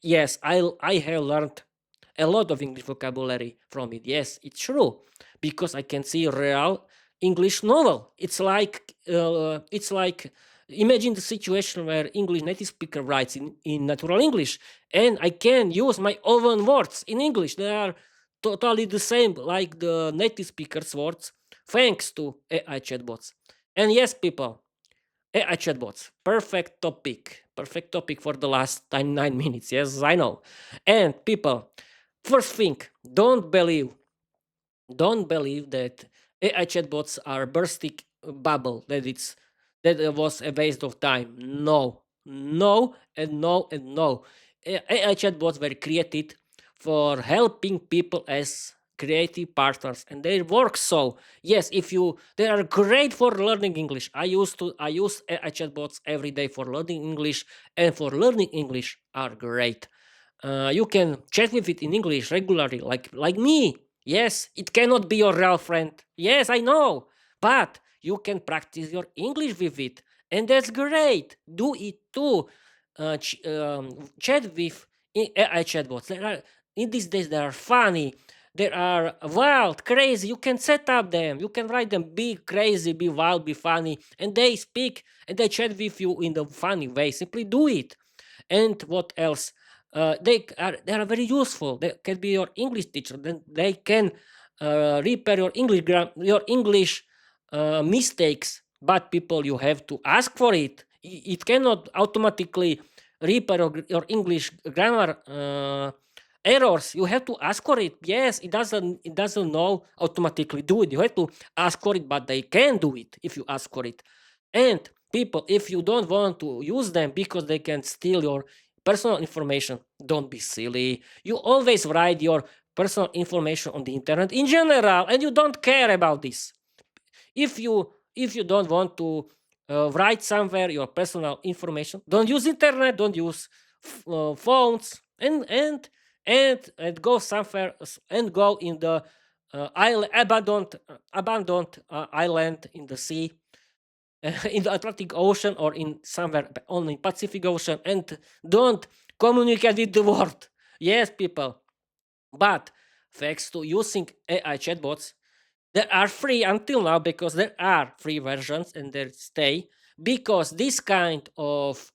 yes, I have learned a lot of English vocabulary from it. Yes, it's true because I can see real English novel. It's like imagine the situation where English native speaker writes in natural English, and I can use my own words in English. They are totally the same like the native speaker's words, thanks to AI chatbots. And yes, people, AI chatbots, perfect topic for the last 9 minutes. Yes, I know. And people, first thing, don't believe don't believe that AI chatbots are bursting bubble, that it was a waste of time. No, no, and no, and no. AI chatbots were created for helping people as creative partners, and they work so. Yes, if you they are great for learning English. I use AI chatbots every day for learning English, and for learning English are great. You can chat with it in English regularly, like me. Yes, it cannot be your real friend. Yes, I know, but you can practice your English with it, and that's great. Do it too. Chat with AI chatbots. In these days they are funny. They are wild, crazy. You can set up them. You can write them be crazy, be wild, be funny, and they speak and they chat with you in the funny way. Simply do it. And what else? They are very useful. They can be your English teacher. Then they can repair your English mistakes. But people, you have to ask for it. It cannot automatically repair your English grammar errors. You have to ask for it. Yes, it doesn't know automatically do it. You have to ask for it, but they can do it if you ask for it. And people, if you don't want to use them because they can steal your personal information, don't be silly. You always write your personal information on the internet in general, and you don't care about this. If you don't want to write somewhere your personal information, don't use internet, don't use phones, and go somewhere and go in the abandoned island in the sea, in the Atlantic Ocean, or in somewhere only Pacific Ocean, and don't communicate with the world. Yes, people. But thanks to using AI chatbots, they are free until now, because there are free versions and they stay, because this kind of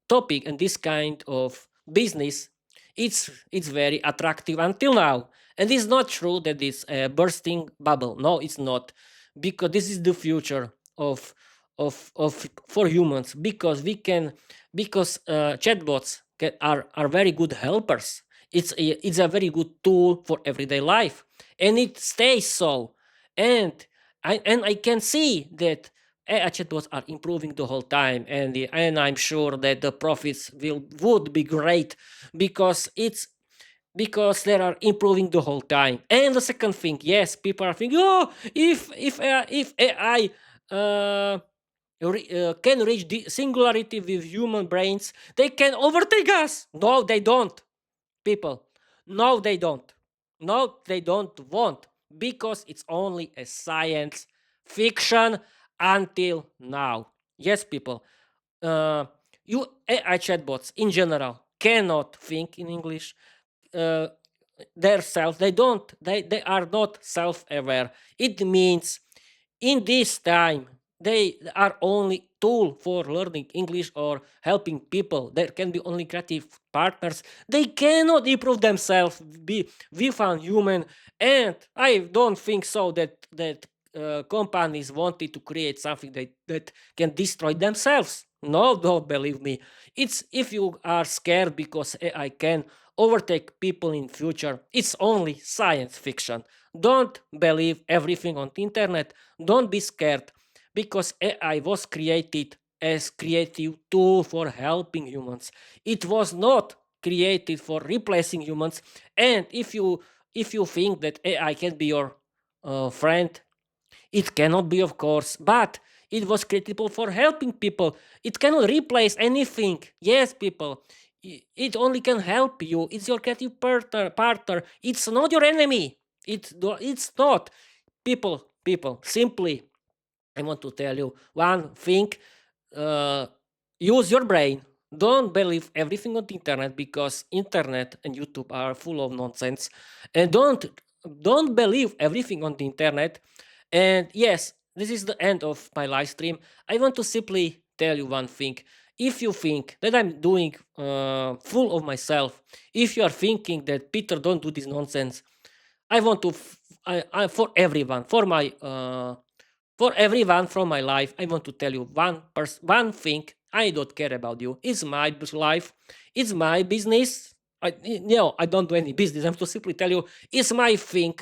topic and this kind of business, it's very attractive until now. And it's not true that it's a bursting bubble. No, it's not, because this is the future of for humans, because chatbots are very good helpers. It's a very good tool for everyday life, and it stays so. And I can see that AI chatbots are improving the whole time, and I'm sure that the profits would be great because they are improving the whole time. And the second thing, yes, people are thinking, oh, if AI uh, can reach the singularity with human brains, they can overtake us. No, they don't, people. No, they don't. No, they don't want, because it's only a science fiction until now. Yes, people. Uh, you AI chatbots in general cannot think in English. Uh, they are not self-aware. It means in this time they are only tool for learning English or helping people. There can be only creative partners. They cannot improve themselves be with a human. And I don't think so that companies wanted to create something that can destroy themselves. No, don't believe me. It's if you are scared because AI can overtake people in future, it's only science fiction. Don't believe everything on the internet. Don't be scared, because AI was created as creative tool for helping humans. It was not created for replacing humans. And if you think that AI can be your friend, it cannot be, of course, but it was critical for helping people. It cannot replace anything. Yes, people, it only can help you. It's your creative partner. It's not your enemy. It's not. People, simply, I want to tell you one thing. uh, Use your brain. Don't believe everything on the internet, because internet and YouTube are full of nonsense. And don't believe everything on the internet. And yes, this is the end of my live stream. I want to simply tell you one thing. If you think that I'm doing full of myself, if you are thinking that Peter don't do this nonsense, I want to for everyone, for everyone from my life, I want to tell you one thing. I don't care about you. It's my life. It's my business. I don't do any business. I'm to simply tell you, it's my thing.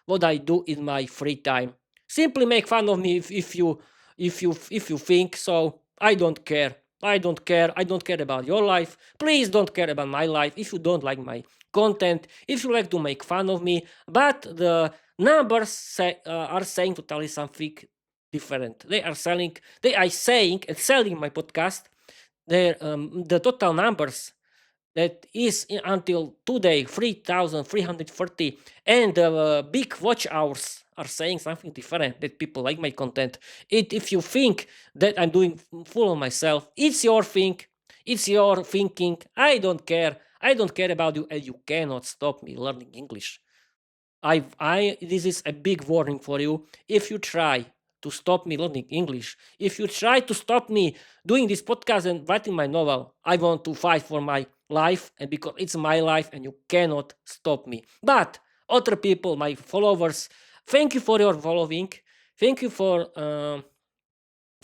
What I do in my free time. Simply make fun of me if you think so. I don't care. I don't care. I don't care about your life. Please don't care about my life. If you don't like my content, if you like to make fun of me, but the numbers are saying totally something different. They are saying and selling my podcast. The total numbers that is until today 3,340, and the big watch hours are saying something different, that people like my content. If you think that I'm doing full of myself, it's your thing. It's your thinking. I don't care about you, and you cannot stop me learning English. I this is a big warning for you. If you try to stop me learning English, if you try to stop me doing this podcast and writing my novel, I want to fight for my life, and because it's my life, and you cannot stop me. But other people, my followers, thank you for your following. Thank you for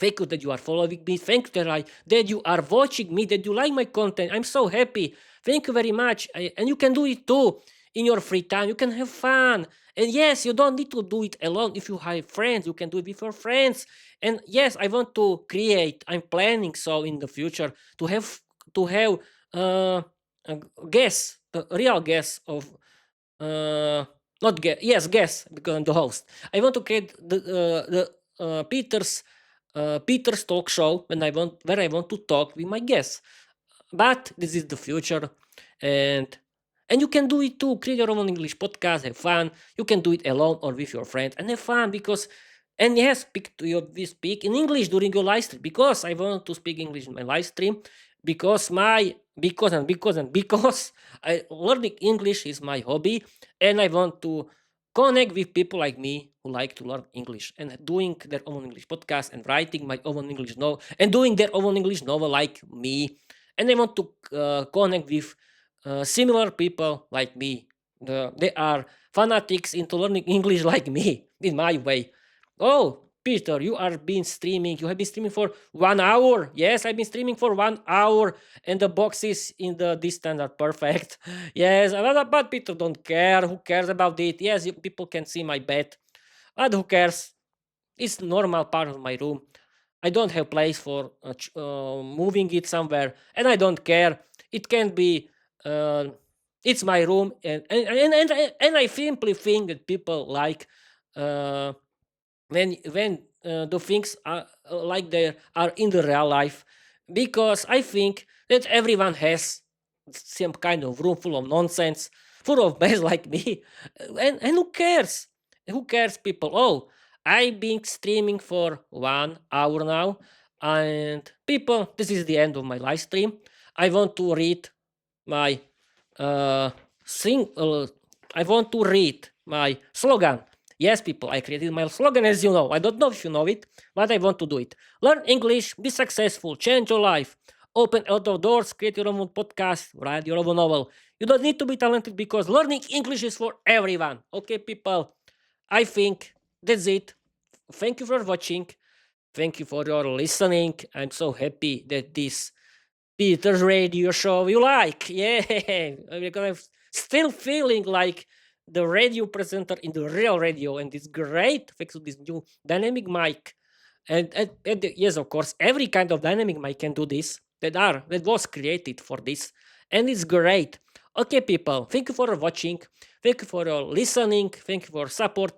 thank you that you are following me. Thank you that you are watching me, that you like my content. I'm so happy. Thank you very much. And you can do it too in your free time. You can have fun. And yes, you don't need to do it alone. If you have friends, you can do it with your friends. And yes, I want to create. I'm planning so in the future to have a guest, a real guest of uh, not guest. Yes, guest, because I'm the host. I want to create Peter's talk show where I want to talk with my guests. But this is the future, and you can do it too. Create your own English podcast, have fun. You can do it alone or with your friends and have fun, because and yes, we speak in English during your live stream, because I want to speak English in my live stream, because learning English is my hobby, and I want to connect with people like me who like to learn English and doing their own English podcast and writing my own English novel and doing their own English novel like me. And I want to connect with similar people like me. They are fanatics into learning English like me in my way. Oh, Peter, you are been streaming. You have been streaming for 1 hour. Yes, I've been streaming for 1 hour, and the boxes in the distance are perfect. Yes, but Peter don't care. Who cares about it? Yes, people can see my bed, but who cares? It's normal part of my room. I don't have place for moving it somewhere, and I don't care. It can be. Uh, it's my room, and I simply think that people like uh, when the things are like they are in the real life, because I think that everyone has some kind of room full of nonsense, full of mess like me, and who cares people. Oh, I've been streaming for 1 hour now, and people, this is the end of my live stream. I want to read my uh, sing. I want to read my slogan. Yes, people, I created my slogan, as you know. I don't know if you know it, but I want to do it. Learn English, be successful, change your life, open out of doors, create your own podcast, write your own novel. You don't need to be talented because learning English is for everyone. Okay, people, I think that's it. Thank you for watching. Thank you for your listening. I'm so happy that this Peter's radio show you like. Yeah, because I'm still feeling like the radio presenter in the real radio, and it's great thanks to this new dynamic mic. And yes, of course, every kind of dynamic mic can do this. That was created for this, and it's great. Okay, people, thank you for watching. Thank you for your listening. Thank you for support.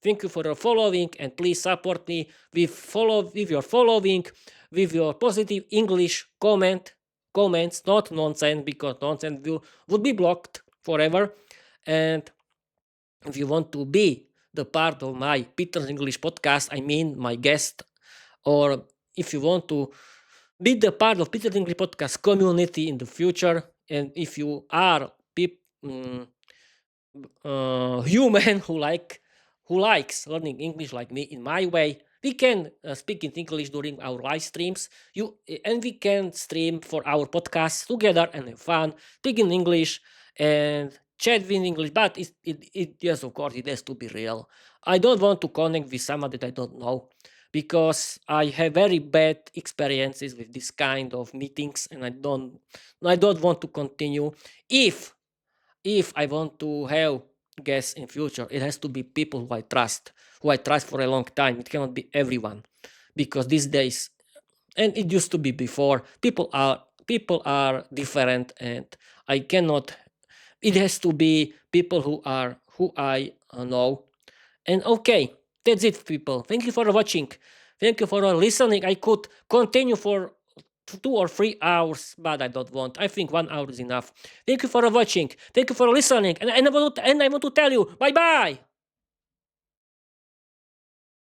Thank you for your following, and please support me with your following, with your positive English comments, not nonsense, because nonsense would be blocked forever. And if you want to be the part of my Peter's English podcast, I mean my guest, or if you want to be the part of Peter's English podcast community in the future, and if you are human who likes learning English like me in my way, we can speak in English during our live streams. And we can stream for our podcast together and have fun, speak in English and chat in English. But yes, of course, it has to be real. I don't want to connect with someone that I don't know, because I have very bad experiences with this kind of meetings, and I don't want to continue. If I want to have guests in future, it has to be people who I trust for a long time. It cannot be everyone, because these days, and it used to be before, people are different, and I cannot. It has to be people who I know. And okay, that's it, people. Thank you for watching. Thank you for listening. I could continue for 2 or 3 hours, but I don't want. I think 1 hour is enough. Thank you for watching. Thank you for listening. And I want to tell you bye bye.